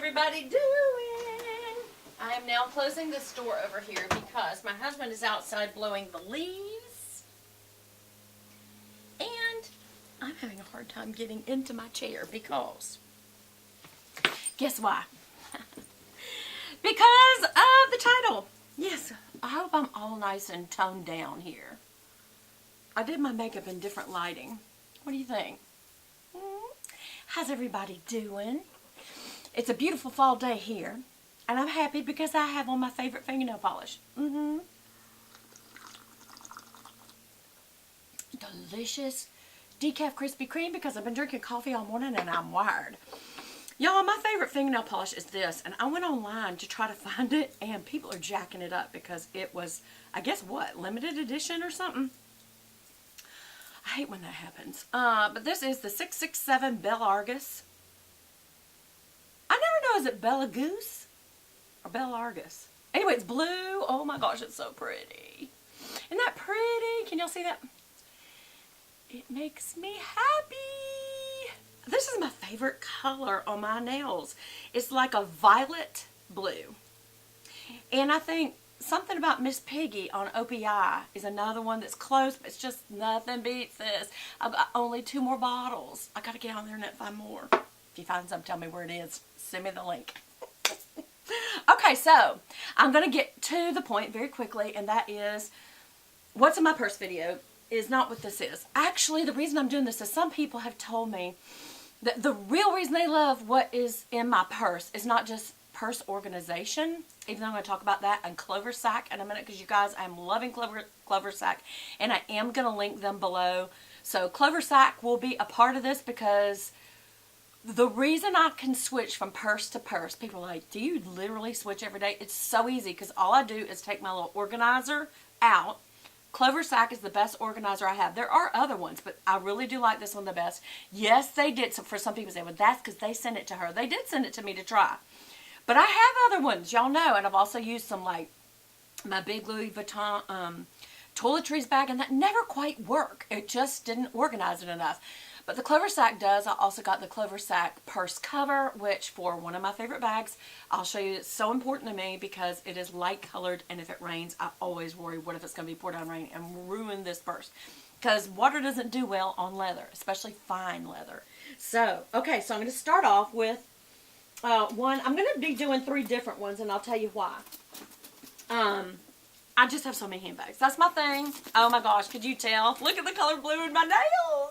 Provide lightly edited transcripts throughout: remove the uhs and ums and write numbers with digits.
everybody doing? I am now closing this door over here because my husband is outside blowing the leaves. And I'm having a hard time getting into my chair because, guess why? Because of the title. Yes, I hope I'm all nice and toned down here. I did my makeup in different lighting. What do you think? How's everybody doing? It's a beautiful fall day here, and I'm happy because I have on my favorite fingernail polish. Delicious decaf Krispy Kreme because I've been drinking coffee all morning and I'm wired. Y'all, my favorite fingernail polish is this, and I went online to try to find it, and people are jacking it up because it was, I guess what, limited edition or something? I hate when that happens. But this is the 667 Belle Argus. I never know, is it Bella Goose or Belle Argus? Anyway, it's blue. Oh my gosh, it's so pretty. Isn't that pretty? Can y'all see that? It makes me happy. This is my favorite color on my nails. It's like a violet blue. And I think something about Miss Piggy on OPI is another one that's close, but it's just nothing beats this. I've got only 2 more bottles. I gotta get on there and find more. If you find some, tell me where it is. Send me the link. Okay, so I'm gonna get to the point very quickly, and that is what's in my purse video is not what this is. Actually, the reason I'm doing this is some people have told me that the real reason they love what is in my purse is not just purse organization, even though I'm going to talk about that and Clover Sac in a minute, because you guys, I'm loving Clover Sac, and I am going to link them below. So Clover Sac will be a part of this because the reason I can switch from purse to purse, people are like, do you literally switch every day? It's so easy because all I do is take my little organizer out. Clover Sac is the best organizer I have. There are other ones, but I really do like this one the best. Yes, they did. So for some people say, well, that's because they sent it to her. They did send it to me to try. But I have other ones, y'all know. And I've also used some, like, my big Louis Vuitton toiletries bag, and that never quite worked. It just didn't organize it enough. But the Clover Sac does. I also got the Clover Sac purse cover, which for one of my favorite bags, I'll show you, it's so important to me because it is light colored, and if it rains, I always worry, what if it's going to be pour down rain and ruin this purse? Because water doesn't do well on leather, especially fine leather. So, okay, so I'm going to start off with one. I'm going to be doing 3 different ones, and I'll tell you why. I just have so many handbags. That's my thing. Oh my gosh, could you tell? Look at the color blue in my nails.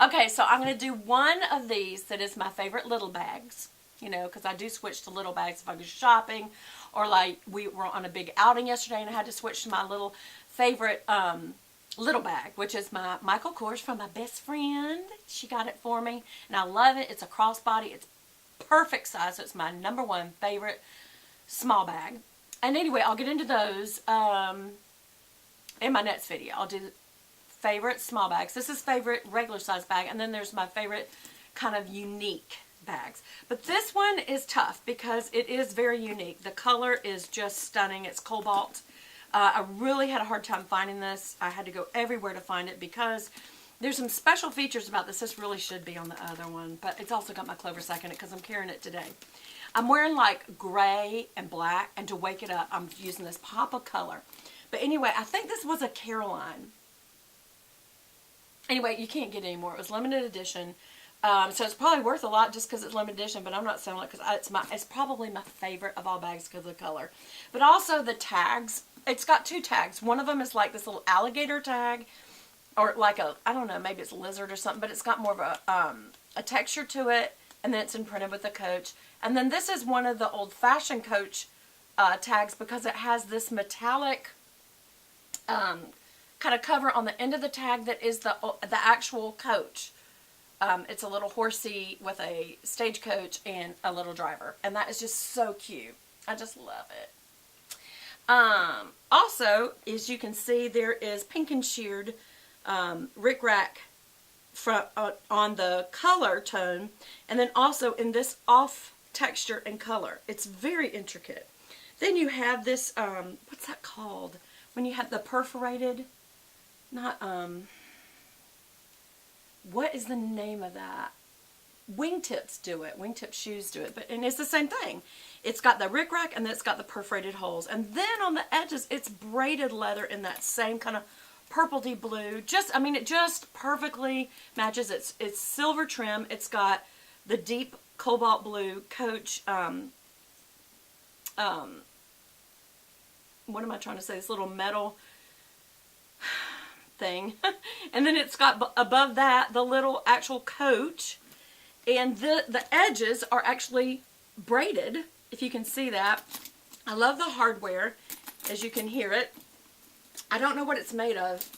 Okay, so I'm going to do one of these that is my favorite little bags, you know, because I do switch to little bags if I go shopping, or like we were on a big outing yesterday and I had to switch to my little favorite little bag, which is my Michael Kors from my best friend. She got it for me, and I love it. It's a crossbody. It's perfect size, so it's my #1 favorite small bag. And anyway, I'll get into those in my next video. I'll do favorite small bags. This is favorite regular size bag, and then there's my favorite kind of unique bags. But this one is tough because it is very unique. The color is just stunning. It's cobalt. I really had a hard time finding this. I had to go everywhere to find it because there's some special features about this. This really should be on the other one, but it's also got my Clover Sac in it because I'm carrying it today. I'm wearing like gray and black, and to wake it up, I'm using this pop of color. But anyway, I think this was a Caroline. Anyway, you can't get any more. It was limited edition. So it's probably worth a lot just because it's limited edition, but I'm not selling it because it's probably my favorite of all bags because of the color. But also the tags. It's got 2 tags. One of them is like this little alligator tag, or like a, I don't know, maybe it's a lizard or something, but it's got more of a texture to it, and then it's imprinted with the Coach. And then this is one of the old-fashioned Coach tags because it has this metallic kind of cover on the end of the tag that is the actual Coach. It's a little horsey with a stagecoach and a little driver, and that is just so cute. I just love it. Also, as you can see, there is pink and sheared rickrack on the color tone, and then also in this off texture and color. It's very intricate. Then you have this, what's that called? When you have the perforated, not, what is the name of that? wingtips do it. Wingtip shoes do it. And it's the same thing. It's got the rickrack and then it's got the perforated holes. And then on the edges, it's braided leather in that same kind of purpley blue. I mean, it just perfectly matches. It's silver trim. It's got the deep cobalt blue Coach, what am I trying to say? This little metal thing. And then it's got above that the little actual Coach. And the edges are actually braided, if you can see that. I love the hardware, as you can hear it. I don't know what it's made of.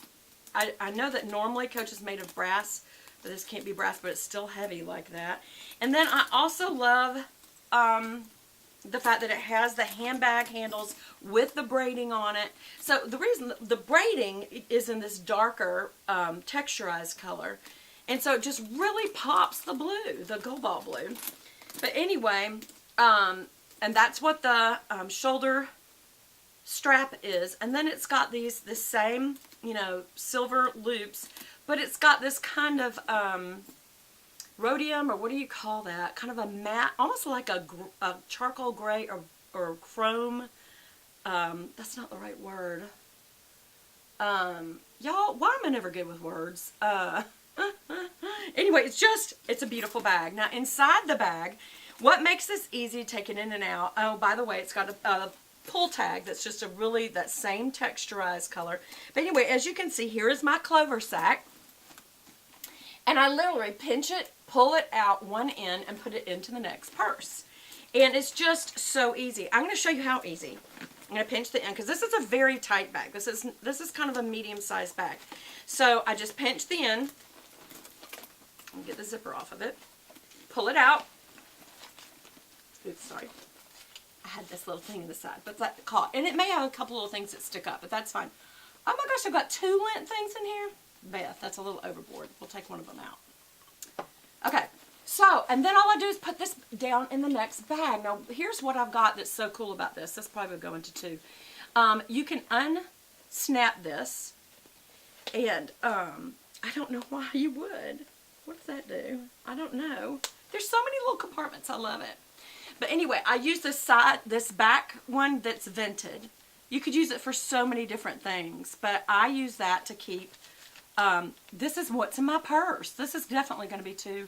I know that normally Coach is made of brass, but this can't be brass, but it's still heavy like that. And then I also love the fact that it has the handbag handles with the braiding on it. So the reason the braiding is in this darker texturized color. And so it just really pops the blue, the cobalt blue. But anyway, and that's what the shoulder strap is. And then it's got this same, you know, silver loops, but it's got this kind of rhodium, or what do you call that? Kind of a matte, almost like a charcoal gray or chrome. That's not the right word. Y'all, why am I never good with words? Anyway, it's a beautiful bag. Now, inside the bag, what makes this easy to take it in and out? Oh, by the way, it's got a pull tag that's just that same texturized color. But anyway, as you can see, here is my Clover Sac. And I literally pinch it, pull it out one end, and put it into the next purse. And it's just so easy. I'm going to show you how easy. I'm going to pinch the end, because this is a very tight bag. This is kind of a medium-sized bag. So I just pinch the end. And get the zipper off of it. Pull it out. Oops, sorry. I had this little thing in the side, but that caught. And it may have a couple little things that stick up, but that's fine. Oh my gosh, I've got 2 lint things in here. Beth, that's a little overboard. We'll take one of them out. Okay, so, and then all I do is put this down in the next bag. Now, here's what I've got that's so cool about this. This probably would go into 2. You can unsnap this, and I don't know why you would. What does that do? I don't know. There's so many little compartments. I love it. But anyway, I use this back one that's vented. You could use it for so many different things, but I use that to keep, this is what's in my purse. This is definitely going to be 2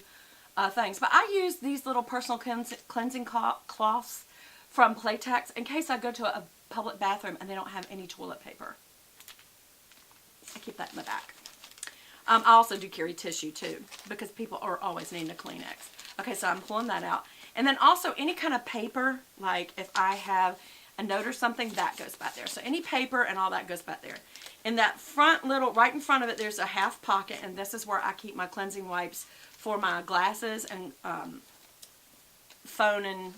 things. But I use these little personal cleansing cloths from Playtex in case I go to a public bathroom and they don't have any toilet paper. I keep that in the back. I also do carry tissue too, because people are always needing a Kleenex. Okay, so I'm pulling that out. And then also any kind of paper, like if I have a note or something, that goes back there. So any paper and all that goes back there. In that front little, right in front of it, there's a half pocket, and this is where I keep my cleansing wipes for my glasses and phone and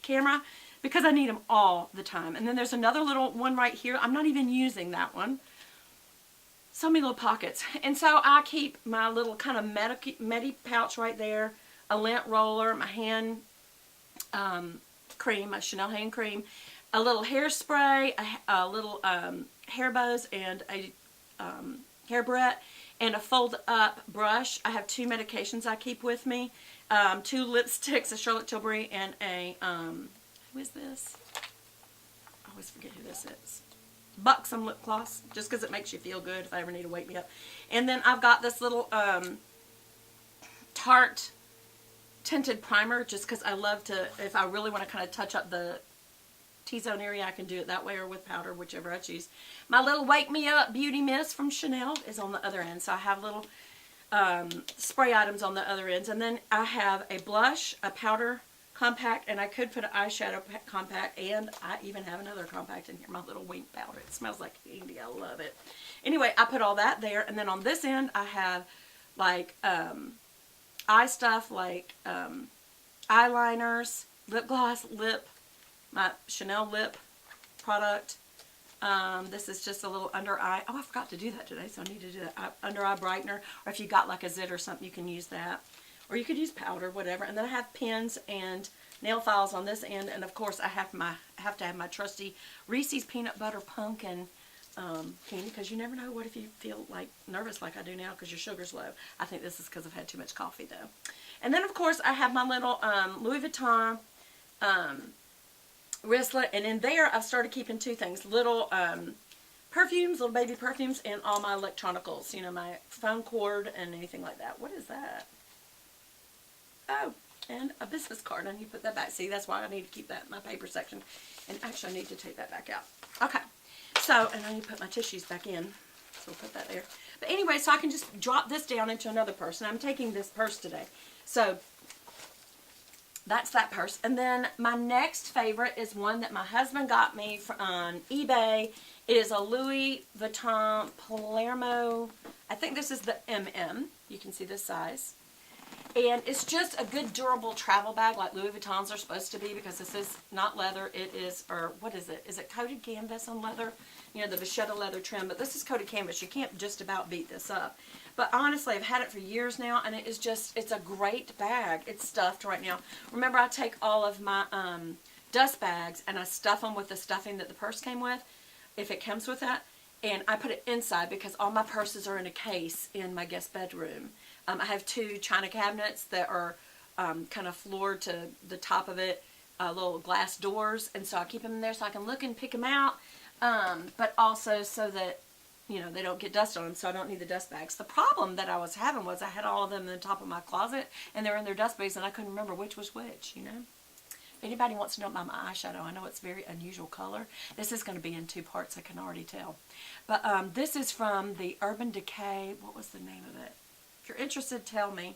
camera, because I need them all the time. And then there's another little one right here. I'm not even using that one. So many little pockets. And so I keep my little kind of medi pouch right there, a lint roller, my hand cream, my Chanel hand cream, a little hairspray, a little hair bows, and a hair barrette, and a fold up brush. I have 2 medications I keep with me, 2 lipsticks, a Charlotte Tilbury, and a, who is this? I always forget who this is. Buxom lip gloss, just because it makes you feel good if I ever need to wake me up. And then I've got this little Tarte tinted primer, just because I love to, if I really want to kind of touch up the T-zone area, I can do it that way or with powder, whichever I choose. My little Wake Me Up Beauty Mist from Chanel is on the other end, so I have little spray items on the other ends. And then I have a blush, a powder compact, and I could put an eyeshadow compact, and I even have another compact in here, my little wink powder. It smells like candy. I love it. Anyway, I put all that there, and then on this end I have like eye stuff, like eyeliners, lip gloss, my Chanel lip product. This is just a little under eye. Oh, I forgot to do that today, so I need to do that. Under eye brightener, or if you got like a zit or something, you can use that. Or you could use powder, whatever. And then I have pins and nail files on this end. And of course, I have to have my trusty Reese's Peanut Butter Pumpkin candy, because you never know what if you feel like nervous like I do now because your sugar's low. I think this is because I've had too much coffee though. And then, of course, I have my little Louis Vuitton wristlet. And in there, I've started keeping two things. Little perfumes, little baby perfumes, and all my electronicals. You know, my phone cord and anything like that. What is that? Oh, and a business card. I need to put that back. See, that's why I need to keep that in my paper section. And actually, I need to take that back out. Okay. So, and I need to put my tissues back in. So we'll put that there. But anyway, so I can just drop this down into another purse. And I'm taking this purse today. So, that's that purse. And then my next favorite is one that my husband got me on eBay. It is a Louis Vuitton Palermo. I think this is the MM. You can see this size. And it's just a good durable travel bag like Louis Vuittons are supposed to be, because this is not leather. It is, or what is it? Is it coated canvas on leather? You know, the Vachetta leather trim. But this is coated canvas. You can't just about beat this up. But honestly, I've had it for years now, and it is just, it's a great bag. It's stuffed right now. Remember, I take all of my dust bags, and I stuff them with the stuffing that the purse came with, if it comes with that. And I put it inside because all my purses are in a case in my guest bedroom. I have two china cabinets that are kind of floored to the top of it, little glass doors. And so I keep them in there so I can look and pick them out. But also so that, you know, they don't get dust on them, so I don't need the dust bags. The problem that I was having was I had all of them in the top of my closet, and they were in their dust bags, and I couldn't remember which was which, you know. If anybody wants to know about my eyeshadow, I know it's a very unusual color. This is going to be in two parts, I can already tell. But this is from the Urban Decay. What was the name of it? If you're interested, tell me.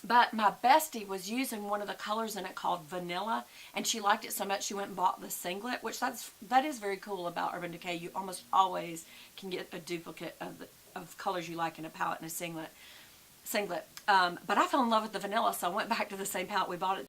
But my bestie was using one of the colors in it called Vanilla, and she liked it so much she went and bought the singlet, which that is very cool about Urban Decay. You almost always can get a duplicate of colors you like in a palette and a singlet. But I fell in love with the vanilla, so I went back to the same palette we bought it